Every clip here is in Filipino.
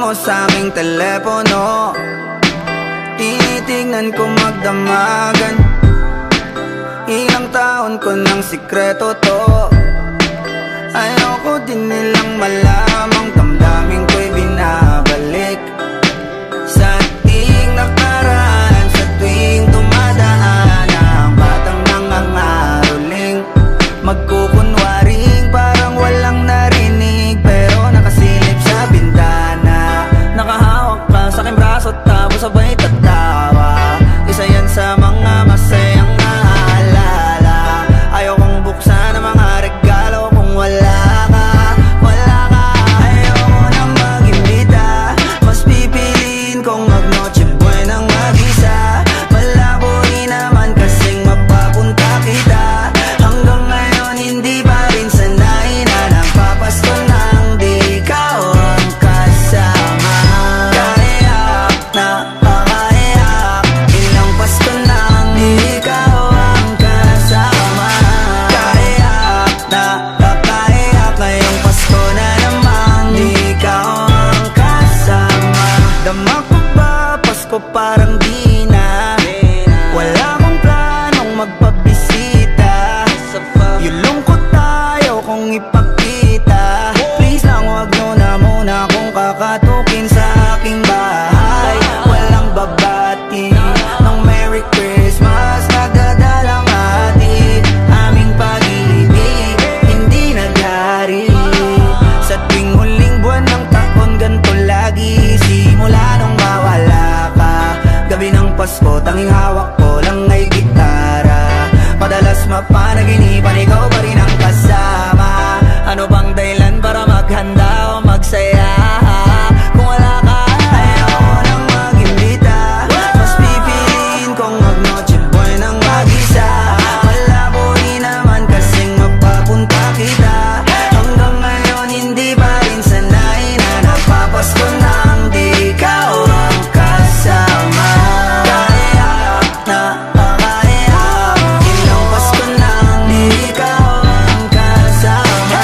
mo sa aming telepono. Tinitignan ko magdamagan. Ilang taon ko ng sikreto to. Ayoko din nilang malamang damdamin ko'y binabalik sa ating nakaraan. Sa tuwing dumadaan ang batang nangangaroling, magkukunwaring parang walang narinig, pero nakasilip sa bintana. Nakahawak ka sa aking braso tapos sabay tatawa. Isa yan sa mga masayang naalala. Ayaw kong buksan ang mga regalo kung wala ka, wala ka. Ayoko nang mag-imbita, mas pipiliin kong mag-noche buenang mag-isa. Malabo rin naman kasing mapapunta kita. Hanggang ngayon hindi pa rin sanay na nagpapasko nang di ikaw ang kasama. Kaiyak na pakaiyak, ilang Pasko nang di ikaw ang kasama. Kaiyak na pakaiyak, ngayong Pasko na namang di ikaw ang kasama. Dama ko ba Pasko parang di na, wala akong planong magpabisita. Yung lungkot tayo kung ipakita. Please lang wag nyo na muna kung kakatukin sa aking bahay. Walang babati ng Merry Christmas, nagdadalang hatid. Aming pag-ibig hindi naghari. Sa tuwing huling buwan ng taon ganito lagi. Simula nung mawala ka, gabi ng Pasko tanging hawak ko lang ay gitara. Madalas mapanaginipan ikaw pa rin ang kasama. Ano bang dahilan para maghanda o magsaya? Kung wala ka, ayoko nang mag-imbita, mas pipiliin kong mag-noche buenang mag-isa. Malabo rin naman kasing mapapunta kita. Hanggang ngayon hindi pa rin sanay na nagpapasko nang di ikaw ang kasama. Kaiyak na pakaiyak, ilang Pasko nang di ikaw ang kasama.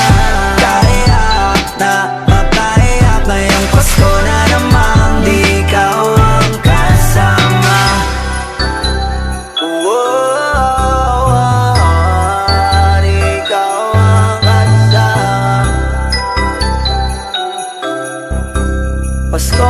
Kaiyak na pakaiyak, ngayong Pasko na namang di ikaw ang kasama. Di ikaw ang kasama. Pasko